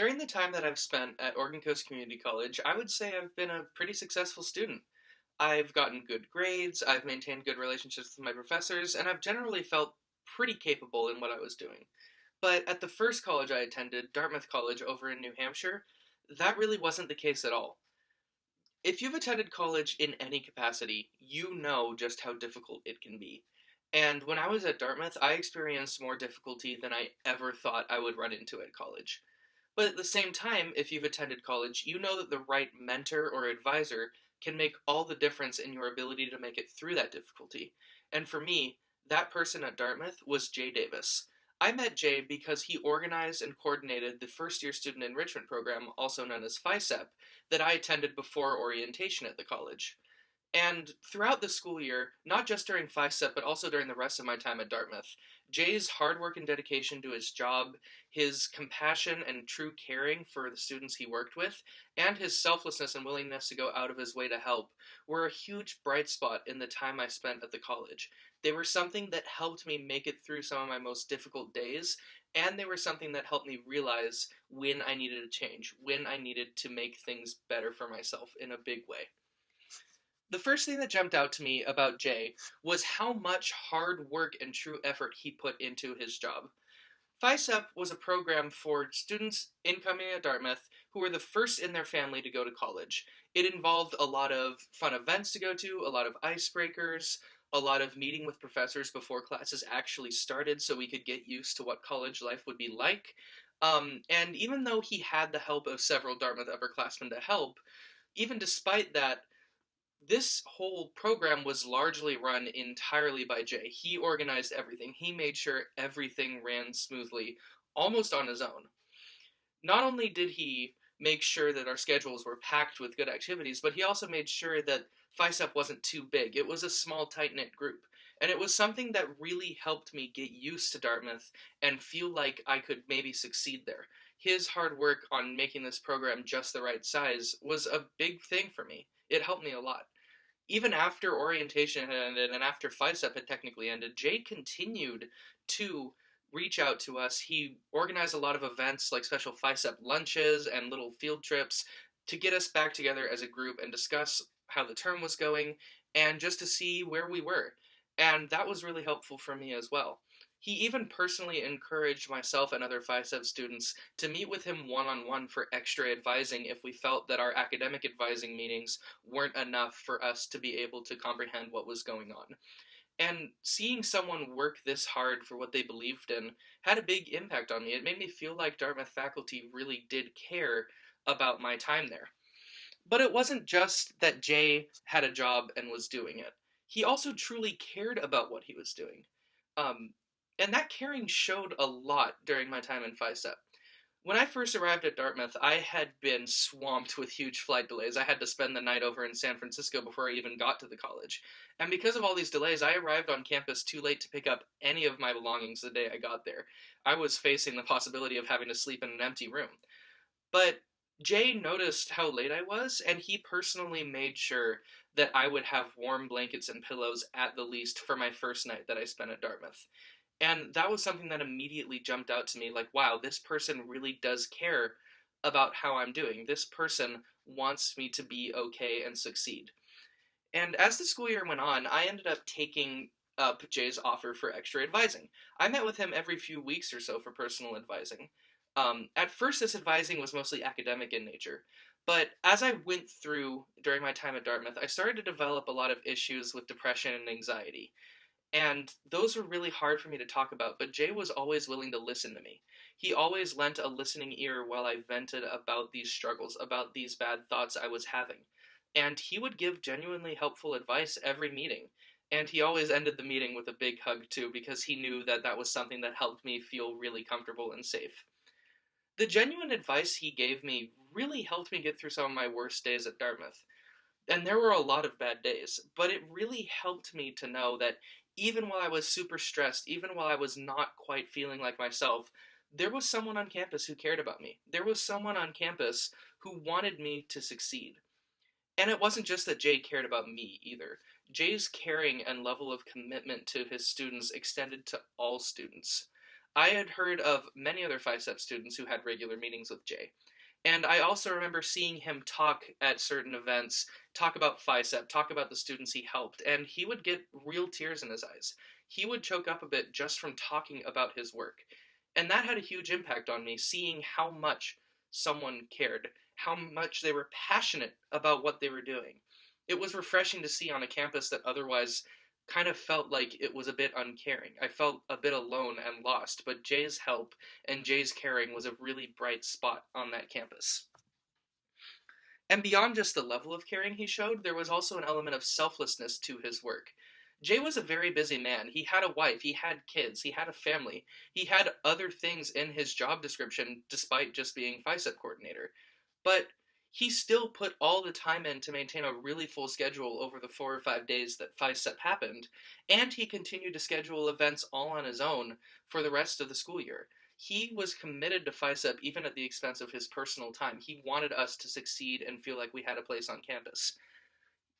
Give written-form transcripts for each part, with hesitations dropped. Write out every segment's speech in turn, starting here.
During the time that I've spent at Oregon Coast Community College, I would say I've been a pretty successful student. I've gotten good grades, I've maintained good relationships with my professors, and I've generally felt pretty capable in what I was doing. But at the first college I attended, Dartmouth College over in New Hampshire, that really wasn't the case at all. If you've attended college in any capacity, you know just how difficult it can be. And when I was at Dartmouth, I experienced more difficulty than I ever thought I would run into at college. But at the same time, if you've attended college, you know that the right mentor or advisor can make all the difference in your ability to make it through that difficulty. And for me, that person at Dartmouth was Jay Davis. I met Jay because he organized and coordinated the first year student enrichment program, also known as FICEP, that I attended before orientation at the college. And throughout the school year, not just during FICEP, but also during the rest of my time at Dartmouth, Jay's hard work and dedication to his job, his compassion and true caring for the students he worked with, and his selflessness and willingness to go out of his way to help were a huge bright spot in the time I spent at the college. They were something that helped me make it through some of my most difficult days, and they were something that helped me realize when I needed a change, when I needed to make things better for myself in a big way. The first thing that jumped out to me about Jay was how much hard work and true effort he put into his job. FICEP was a program for students incoming at Dartmouth who were the first in their family to go to college. It involved a lot of fun events to go to, a lot of icebreakers, a lot of meeting with professors before classes actually started so we could get used to what college life would be like. And even though he had the help of several Dartmouth upperclassmen to help, even despite that, this whole program was largely run entirely by Jay. He organized everything. He made sure everything ran smoothly, almost on his own. Not only did he make sure that our schedules were packed with good activities, but he also made sure that FICEP wasn't too big. It was a small, tight knit group. And it was something that really helped me get used to Dartmouth and feel like I could maybe succeed there. His hard work on making this program just the right size was a big thing for me. It helped me a lot. Even after orientation had ended and after FICEP had technically ended, Jay continued to reach out to us. He organized a lot of events like special FICEP lunches and little field trips to get us back together as a group and discuss how the term was going and just to see where we were. And that was really helpful for me as well. He even personally encouraged myself and other FICEP students to meet with him one on one for extra advising if we felt that our academic advising meetings weren't enough for us to be able to comprehend what was going on. And seeing someone work this hard for what they believed in had a big impact on me. It made me feel like Dartmouth faculty really did care about my time there. But it wasn't just that Jay had a job and was doing it. He also truly cared about what he was doing. Um, and that caring showed a lot during my time in FICEP. When I first arrived at Dartmouth, I had been swamped with huge flight delays. I had to spend the night over in San Francisco before I even got to the college. And because of all these delays, I arrived on campus too late to pick up any of my belongings the day I got there. I was facing the possibility of having to sleep in an empty room. But Jay noticed how late I was, and he personally made sure that I would have warm blankets and pillows at the least for my first night that I spent at Dartmouth. And that was something that immediately jumped out to me like, wow, this person really does care about how I'm doing. This person wants me to be okay and succeed. And as the school year went on, I ended up taking up Jay's offer for extra advising. I met with him every few weeks or so for personal advising. At first, this advising was mostly academic in nature, but as I went through during my time at Dartmouth, I started to develop a lot of issues with depression and anxiety. And those were really hard for me to talk about, but Jay was always willing to listen to me. He always lent a listening ear while I vented about these struggles, about these bad thoughts I was having. And he would give genuinely helpful advice every meeting. And he always ended the meeting with a big hug, too, because he knew that that was something that helped me feel really comfortable and safe. The genuine advice he gave me really helped me get through some of my worst days at Dartmouth. And there were a lot of bad days, but it really helped me to know that even while I was super stressed, even while I was not quite feeling like myself, there was someone on campus who cared about me. There was someone on campus who wanted me to succeed. And it wasn't just that Jay cared about me either. Jay's caring and level of commitment to his students extended to all students. I had heard of many other FICEP students who had regular meetings with Jay. And I also remember seeing him talk at certain events, talk about FICEP, talk about the students he helped, and he would get real tears in his eyes. He would choke up a bit just from talking about his work. And that had a huge impact on me, seeing how much someone cared, how much they were passionate about what they were doing. It was refreshing to see on a campus that otherwise kind of felt like it was a bit uncaring. I felt a bit alone and lost, but Jay's help and Jay's caring was a really bright spot on that campus. And beyond just the level of caring he showed, there was also an element of selflessness to his work. Jay was a very busy man. He had a wife, he had kids, he had a family, he had other things in his job description despite just being FICEP coordinator. But he still put all the time in to maintain a really full schedule over the 4 or 5 days that FICEP happened, and he continued to schedule events all on his own for the rest of the school year. He was committed to FICEP even at the expense of his personal time. He wanted us to succeed and feel like we had a place on campus.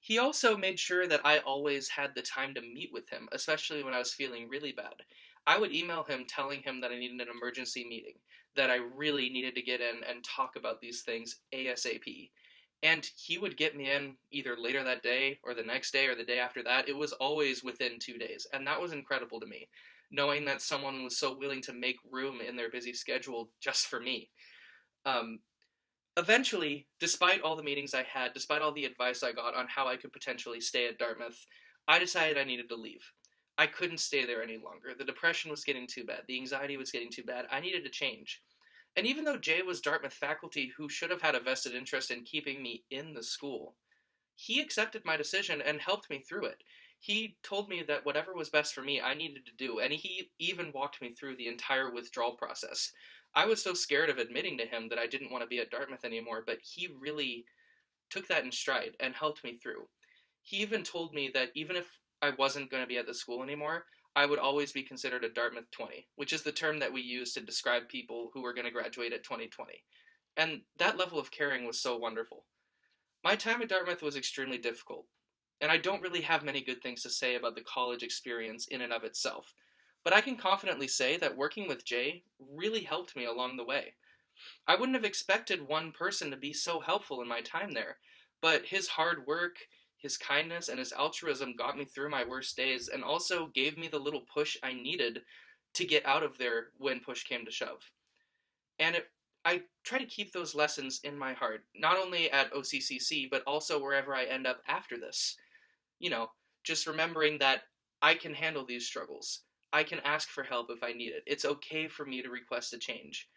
He also made sure that I always had the time to meet with him, especially when I was feeling really bad. I would email him telling him that I needed an emergency meeting, that I really needed to get in and talk about these things ASAP. And he would get me in either later that day or the next day or the day after that. It was always within 2 days. And that was incredible to me, knowing that someone was so willing to make room in their busy schedule just for me. Um, Eventually, despite all the meetings I had, despite all the advice I got on how I could potentially stay at Dartmouth, I decided I needed to leave. I couldn't stay there any longer. The depression was getting too bad. The anxiety was getting too bad. I needed to change. And even though Jay was Dartmouth faculty who should have had a vested interest in keeping me in the school, he accepted my decision and helped me through it. He told me that whatever was best for me, I needed to do, and he even walked me through the entire withdrawal process. I was so scared of admitting to him that I didn't want to be at Dartmouth anymore, but he really took that in stride and helped me through. He even told me that even if I wasn't going to be at the school anymore, I would always be considered a Dartmouth 20, which is the term that we use to describe people who were going to graduate at 2020. And that level of caring was so wonderful. My time at Dartmouth was extremely difficult, and I don't really have many good things to say about the college experience in and of itself. But I can confidently say that working with Jay really helped me along the way. I wouldn't have expected one person to be so helpful in my time there, but his hard work, his kindness, and his altruism got me through my worst days and also gave me the little push I needed to get out of there when push came to shove. And I try to keep those lessons in my heart, not only at OCCC, but also wherever I end up after this. You know, just remembering that I can handle these struggles. I can ask for help if I need it. It's okay for me to request a change.